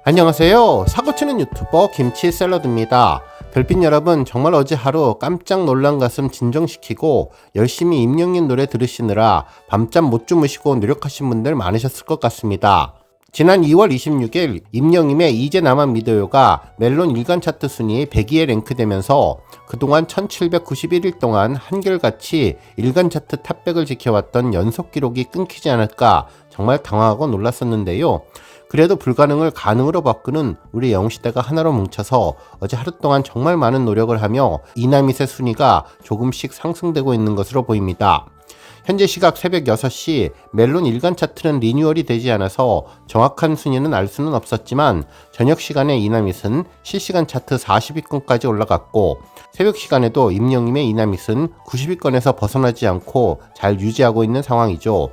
안녕하세요. 사고치는 유튜버 김치샐러드입니다. 별빛 여러분, 정말 어제 하루 깜짝 놀란 가슴 진정시키고 열심히 임영님 노래 들으시느라 밤잠 못 주무시고 노력하신 분들 많으셨을 것 같습니다. 지난 2월 26일 임영님의 이제 나만 믿어요가 멜론 일간 차트 순위 100위에 랭크되면서 그동안 1791일 동안 한결같이 일간 차트 탑100을 지켜왔던 연속 기록이 끊기지 않을까 정말 당황하고 놀랐었는데요. 그래도 불가능을 가능으로 바꾸는 우리 영시대가 하나로 뭉쳐서 어제 하루 동안 정말 많은 노력을 하며 이나밋의 순위가 조금씩 상승되고 있는 것으로 보입니다. 현재 시각 새벽 6시 멜론 일간 차트는 리뉴얼이 되지 않아서 정확한 순위는 알 수는 없었지만 저녁 시간에 이나밋은 실시간 차트 40위권까지 올라갔고 새벽 시간에도 임영님의 이나밋은 90위권에서 벗어나지 않고 잘 유지하고 있는 상황이죠.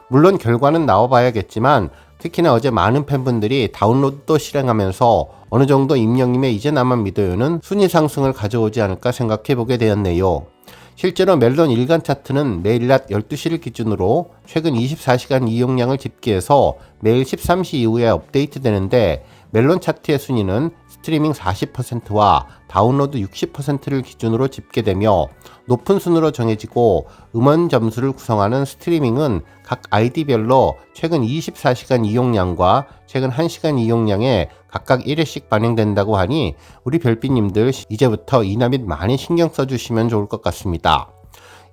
물론 결과는 나와봐야겠지만 특히나 어제 많은 팬분들이 다운로드도 실행하면서 어느 정도 임영님의 이제 나만 믿어요는 순위 상승을 가져오지 않을까 생각해보게 되었네요. 실제로 멜론 일간 차트는 매일 낮 12시를 기준으로 최근 24시간 이용량을 집계해서 매일 13시 이후에 업데이트 되는데 멜론 차트의 순위는 스트리밍 40%와 다운로드 60%를 기준으로 집계되며 높은 순으로 정해지고 음원 점수를 구성하는 스트리밍은 각 아이디별로 최근 24시간 이용량과 최근 1시간 이용량에 각각 1회씩 반영된다고 하니 우리 별빛님들 이제부터 이나밋 많이 신경 써주시면 좋을 것 같습니다.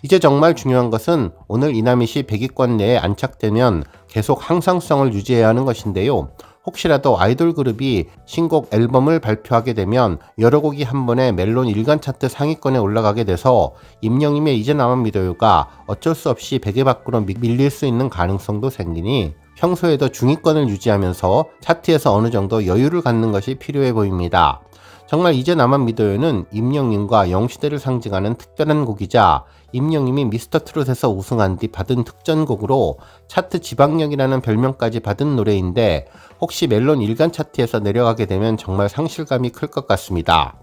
이제 정말 중요한 것은 오늘 이나밋이 100위권 내에 안착되면 계속 항상성을 유지해야 하는 것인데요. 혹시라도 아이돌 그룹이 신곡 앨범을 발표하게 되면 여러 곡이 한 번에 멜론 일간 차트 상위권에 올라가게 돼서 임영님의 이제 나만 믿어요가 어쩔 수 없이 100위 밖으로 밀릴 수 있는 가능성도 생기니 평소에도 중위권을 유지하면서 차트에서 어느 정도 여유를 갖는 것이 필요해 보입니다. 정말 이제 나만 믿어요는 임영님과 영시대를 상징하는 특별한 곡이자 임영님이 미스터트롯에서 우승한 뒤 받은 특전곡으로 차트 지방령이라는 별명까지 받은 노래인데 혹시 멜론 일간 차트에서 내려가게 되면 정말 상실감이 클 것 같습니다.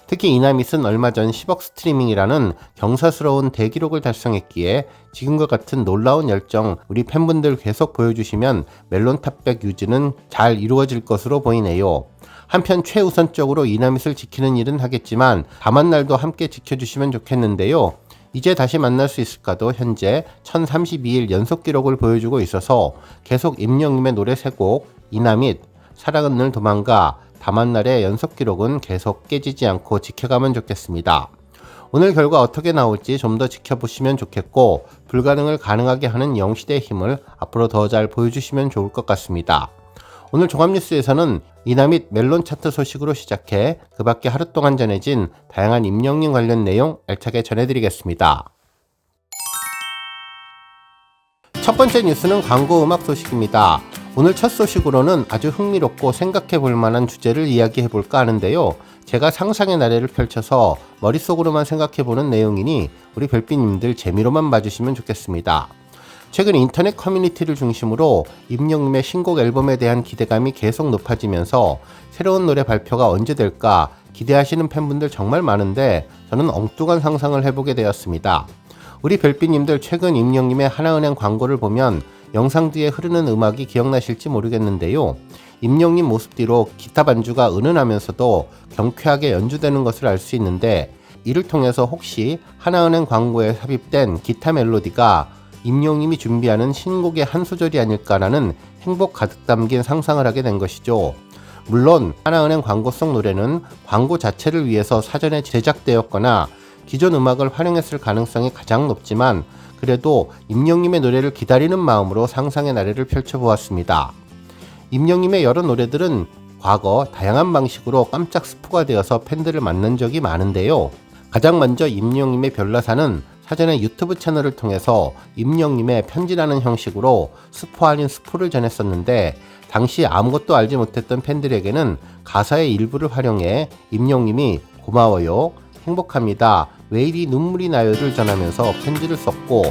특히 이나밋은 얼마 전 10억 스트리밍이라는 경사스러운 대기록을 달성했기에 지금과 같은 놀라운 열정 우리 팬분들 계속 보여주시면 멜론 탑100 유지는 잘 이루어질 것으로 보이네요. 한편 최우선적으로 이나밋을 지키는 일은 하겠지만 다만날도 함께 지켜주시면 좋겠는데요. 이제 다시 만날 수 있을까도 현재 1032일 연속 기록을 보여주고 있어서 계속 임영님의 노래 3곡 이나밋, 사랑은 늘 도망가, 다만날의 연속 기록은 계속 깨지지 않고 지켜가면 좋겠습니다. 오늘 결과 어떻게 나올지 좀 더 지켜보시면 좋겠고 불가능을 가능하게 하는 영시대의 힘을 앞으로 더 잘 보여주시면 좋을 것 같습니다. 오늘 종합뉴스에서는 이나밋 멜론 차트 소식으로 시작해 그 밖에 하루 동안 전해진 다양한 임영님 관련 내용 알차게 전해드리겠습니다. 첫 번째 뉴스는 광고 음악 소식입니다. 오늘 첫 소식으로는 아주 흥미롭고 생각해 볼 만한 주제를 이야기해 볼까 하는데요. 제가 상상의 나래를 펼쳐서 머릿속으로만 생각해 보는 내용이니 우리 별빛님들 재미로만 봐주시면 좋겠습니다. 최근 인터넷 커뮤니티를 중심으로 임영님의 신곡 앨범에 대한 기대감이 계속 높아지면서 새로운 노래 발표가 언제 될까 기대하시는 팬분들 정말 많은데 저는 엉뚱한 상상을 해보게 되었습니다. 우리 별빛님들 최근 임영님의 하나은행 광고를 보면 영상 뒤에 흐르는 음악이 기억나실지 모르겠는데요. 임영님 모습 뒤로 기타 반주가 은은하면서도 경쾌하게 연주되는 것을 알 수 있는데 이를 통해서 혹시 하나은행 광고에 삽입된 기타 멜로디가 임영님이 준비하는 신곡의 한 소절이 아닐까라는 행복 가득 담긴 상상을 하게 된 것이죠. 물론 하나은행 광고 속 노래는 광고 자체를 위해서 사전에 제작되었거나 기존 음악을 활용했을 가능성이 가장 높지만 그래도 임영님의 노래를 기다리는 마음으로 상상의 나래를 펼쳐보았습니다. 임영님의 여러 노래들은 과거 다양한 방식으로 깜짝 스포가 되어서 팬들을 만난 적이 많은데요. 가장 먼저 임영님의 별나사는 사전에 유튜브 채널을 통해서 임영님의 편지라는 형식으로 스포 아닌 스포를 전했었는데 당시 아무것도 알지 못했던 팬들에게는 가사의 일부를 활용해 임영님이 고마워요, 행복합니다, 왜 이리 눈물이 나요를 전하면서 편지를 썼고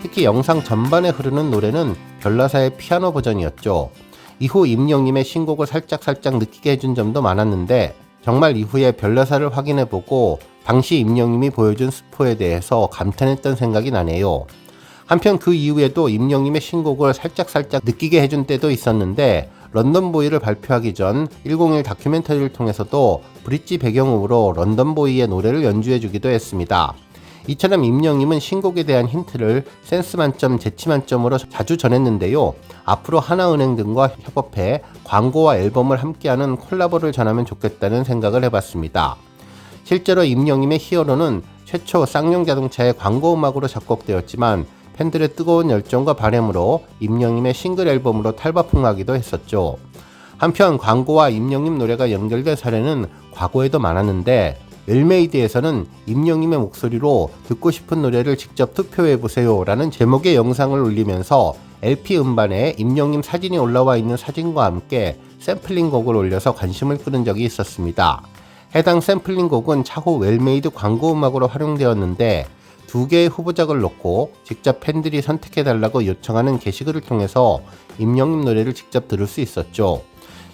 특히 영상 전반에 흐르는 노래는 별나사의 피아노 버전이었죠. 이후 임영님의 신곡을 살짝 느끼게 해준 점도 많았는데 정말 이후에 별나사를 확인해보고 당시 임영님이 보여준 스포에 대해서 감탄했던 생각이 나네요. 한편 그 이후에도 임영님의 신곡을 살짝 느끼게 해준 때도 있었는데 런던 보이를 발표하기 전 101 다큐멘터리를 통해서도 브릿지 배경음으로 런던 보이의 노래를 연주해주기도 했습니다. 이처럼 임영님은 신곡에 대한 힌트를 센스 만점, 재치 만점으로 자주 전했는데요. 앞으로 하나은행 등과 협업해 광고와 앨범을 함께하는 콜라보를 전하면 좋겠다는 생각을 해봤습니다. 실제로 임영님의 히어로는 최초 쌍용 자동차의 광고 음악으로 작곡되었지만 팬들의 뜨거운 열정과 바람으로 임영님의 싱글 앨범으로 탈바꿈하기도 했었죠. 한편 광고와 임영님 노래가 연결된 사례는 과거에도 많았는데 웰메이드에서는 임영님의 목소리로 듣고 싶은 노래를 직접 투표해보세요 라는 제목의 영상을 올리면서 LP 음반에 임영님 사진이 올라와 있는 사진과 함께 샘플링 곡을 올려서 관심을 끄는 적이 있었습니다. 해당 샘플링 곡은 차후 웰메이드 광고 음악으로 활용되었는데 2개의 후보작을 놓고 직접 팬들이 선택해달라고 요청하는 게시글을 통해서 임영님 노래를 직접 들을 수 있었죠.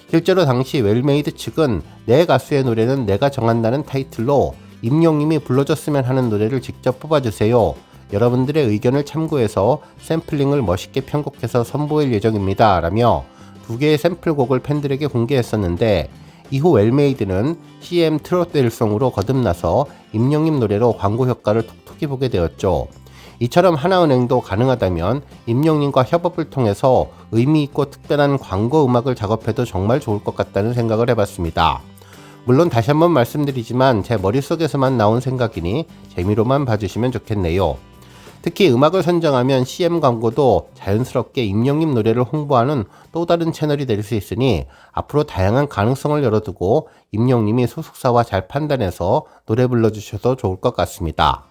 실제로 당시 웰메이드 측은 내 가수의 노래는 내가 정한다는 타이틀로 임영님이 불러줬으면 하는 노래를 직접 뽑아주세요. 여러분들의 의견을 참고해서 샘플링을 멋있게 편곡해서 선보일 예정입니다. 라며 2개의 샘플곡을 팬들에게 공개했었는데 이후 웰메이드는 CM 트롯델송으로 거듭나서 임영님 노래로 광고 효과를 톡톡히 보게 되었죠. 이처럼 하나은행도 가능하다면 임영님과 협업을 통해서 의미있고 특별한 광고 음악을 작업해도 정말 좋을 것 같다는 생각을 해봤습니다. 물론 다시 한번 말씀드리지만 제 머릿속에서만 나온 생각이니 재미로만 봐주시면 좋겠네요. 특히 음악을 선정하면 CM 광고도 자연스럽게 임영님 노래를 홍보하는 또 다른 채널이 될 수 있으니 앞으로 다양한 가능성을 열어두고 임영님이 소속사와 잘 판단해서 노래 불러주셔도 좋을 것 같습니다.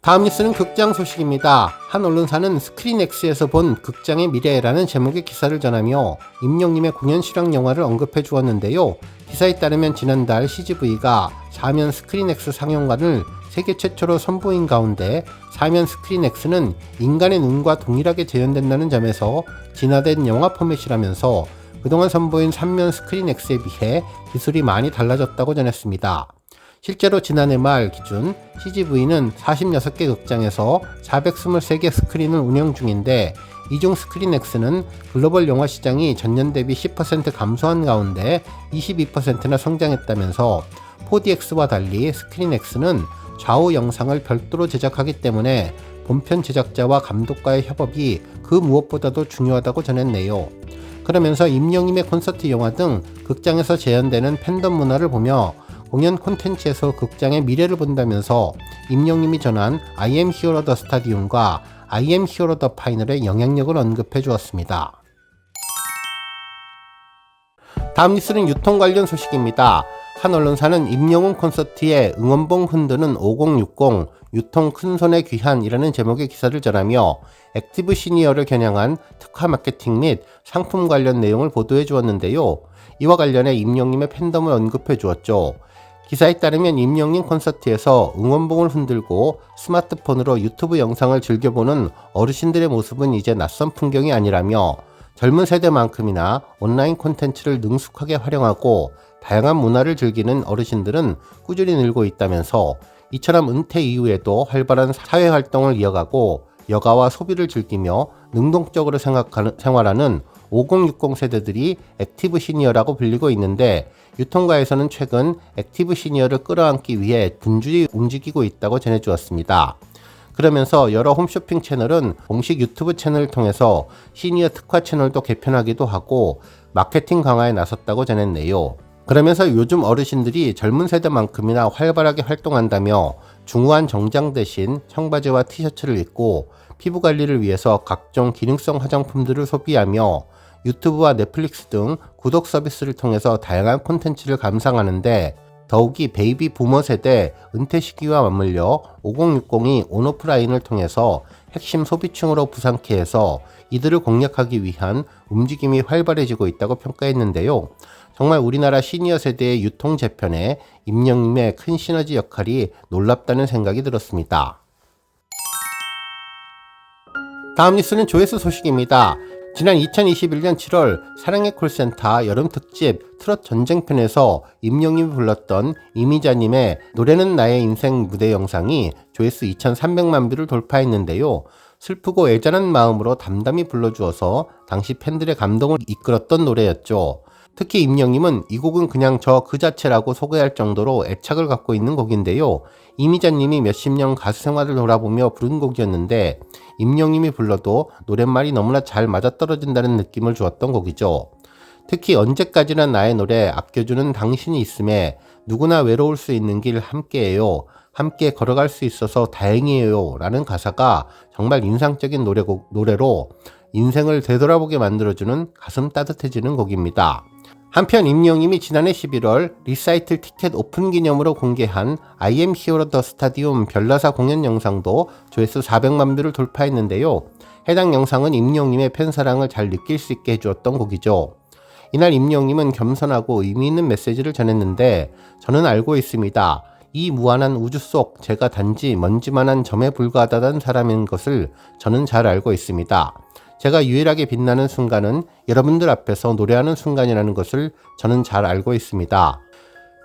다음 뉴스는 극장 소식입니다. 한 언론사는 스크린X에서 본 극장의 미래라는 제목의 기사를 전하며 임영님의 공연 실황 영화를 언급해 주었는데요. 기사에 따르면 지난달 CGV가 사면 스크린X 상영관을 세계 최초로 선보인 가운데 사면 스크린X는 인간의 눈과 동일하게 재현된다는 점에서 진화된 영화 포맷이라면서 그동안 선보인 3면 스크린X에 비해 기술이 많이 달라졌다고 전했습니다. 실제로 지난해 말 기준 CGV는 46개 극장에서 423개 스크린을 운영 중인데 이 중 스크린X는 글로벌 영화 시장이 전년 대비 10% 감소한 가운데 22%나 성장했다면서 4DX와 달리 스크린X는 좌우 영상을 별도로 제작하기 때문에 본편 제작자와 감독과의 협업이 그 무엇보다도 중요하다고 전했네요. 그러면서 임영님의 콘서트 영화 등 극장에서 재현되는 팬덤 문화를 보며 공연 콘텐츠에서 극장의 미래를 본다면서 임영님이 전한 I am hero the stadium과 I am hero the final의 영향력을 언급해 주었습니다. 다음 뉴스는 유통 관련 소식입니다. 한 언론사는 임영웅 콘서트에 응원봉 흔드는 5060 유통 큰손의 귀한이라는 제목의 기사를 전하며 액티브 시니어를 겨냥한 특화 마케팅 및 상품 관련 내용을 보도해 주었는데요. 이와 관련해 임영님의 팬덤을 언급해 주었죠. 기사에 따르면 임영님 콘서트에서 응원봉을 흔들고 스마트폰으로 유튜브 영상을 즐겨보는 어르신들의 모습은 이제 낯선 풍경이 아니라며 젊은 세대만큼이나 온라인 콘텐츠를 능숙하게 활용하고 다양한 문화를 즐기는 어르신들은 꾸준히 늘고 있다면서 이처럼 은퇴 이후에도 활발한 사회활동을 이어가고 여가와 소비를 즐기며 능동적으로 생활하는 5060 세대들이 액티브 시니어라고 불리고 있는데 유통가에서는 최근 액티브 시니어를 끌어안기 위해 분주히 움직이고 있다고 전해주었습니다. 그러면서 여러 홈쇼핑 채널은 공식 유튜브 채널을 통해서 시니어 특화 채널도 개편하기도 하고 마케팅 강화에 나섰다고 전했네요. 그러면서 요즘 어르신들이 젊은 세대만큼이나 활발하게 활동한다며 중후한 정장 대신 청바지와 티셔츠를 입고 피부 관리를 위해서 각종 기능성 화장품들을 소비하며 유튜브와 넷플릭스 등 구독 서비스를 통해서 다양한 콘텐츠를 감상하는데 더욱이 베이비 부머 세대 은퇴 시기와 맞물려 5060이 온오프라인을 통해서 핵심 소비층으로 부상케 해서 이들을 공략하기 위한 움직임이 활발해지고 있다고 평가했는데요. 정말 우리나라 시니어 세대의 유통 재편에 임영님의 큰 시너지 역할이 놀랍다는 생각이 들었습니다. 다음 뉴스는 조회수 소식입니다. 지난 2021년 7월 사랑의 콜센터 여름 특집 트롯 전쟁편에서 임영님이 불렀던 이미자님의 노래는 나의 인생 무대 영상이 조회수 2,300만 뷰를 돌파했는데요. 슬프고 애잔한 마음으로 담담히 불러주어서 당시 팬들의 감동을 이끌었던 노래였죠. 특히 임영님은 이 곡은 그냥 저 그 자체라고 소개할 정도로 애착을 갖고 있는 곡인데요. 이미자님이 몇십 년 가수 생활을 돌아보며 부른 곡이었는데 임영님이 불러도 노랫말이 너무나 잘 맞아떨어진다는 느낌을 주었던 곡이죠. 특히 언제까지나 나의 노래 아껴주는 당신이 있음에 누구나 외로울 수 있는 길 함께해요. 함께 걸어갈 수 있어서 다행이에요 라는 가사가 정말 인상적인 노래로 인생을 되돌아보게 만들어주는 가슴 따뜻해지는 곡입니다. 한편 임영님이 지난해 11월 리사이틀 티켓 오픈 기념으로 공개한 I am Hero the Stadium 별나사 공연 영상도 조회수 400만 뷰를 돌파했는데요. 해당 영상은 임영님의 팬사랑을 잘 느낄 수 있게 해주었던 곡이죠. 이날 임영님은 겸손하고 의미 있는 메시지를 전했는데 저는 알고 있습니다. 이 무한한 우주 속 제가 단지 먼지만한 점에 불과하다는 사람인 것을 저는 잘 알고 있습니다. 제가 유일하게 빛나는 순간은 여러분들 앞에서 노래하는 순간이라는 것을 저는 잘 알고 있습니다.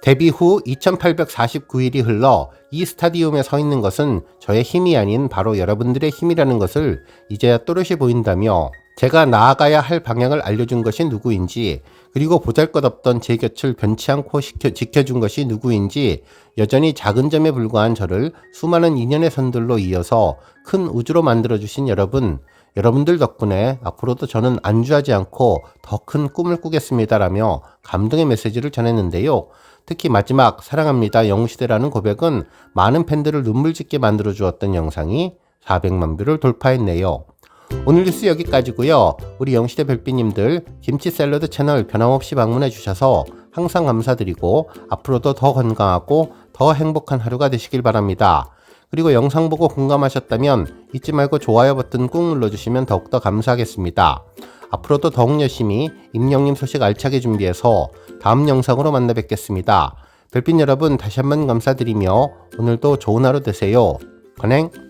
데뷔 후 2849일이 흘러 이 스타디움에 서 있는 것은 저의 힘이 아닌 바로 여러분들의 힘이라는 것을 이제야 또렷이 보인다며 제가 나아가야 할 방향을 알려준 것이 누구인지 그리고 보잘것없던 제 곁을 변치 않고 지켜준 것이 누구인지 여전히 작은 점에 불과한 저를 수많은 인연의 선들로 이어서 큰 우주로 만들어주신 여러분들 덕분에 앞으로도 저는 안주하지 않고 더 큰 꿈을 꾸겠습니다라며 감동의 메시지를 전했는데요. 특히 마지막 사랑합니다 영시대라는 고백은 많은 팬들을 눈물 짓게 만들어 주었던 영상이 400만 뷰를 돌파했네요. 오늘 뉴스 여기까지고요. 우리 영시대 별빛님들 김치 샐러드 채널 변함없이 방문해 주셔서 항상 감사드리고 앞으로도 더 건강하고 더 행복한 하루가 되시길 바랍니다. 그리고 영상 보고 공감하셨다면 잊지 말고 좋아요 버튼 꾹 눌러주시면 더욱더 감사하겠습니다. 앞으로도 더욱 열심히 임영님 소식 알차게 준비해서 다음 영상으로 만나 뵙겠습니다. 별빛 여러분 다시 한번 감사드리며 오늘도 좋은 하루 되세요. 건행!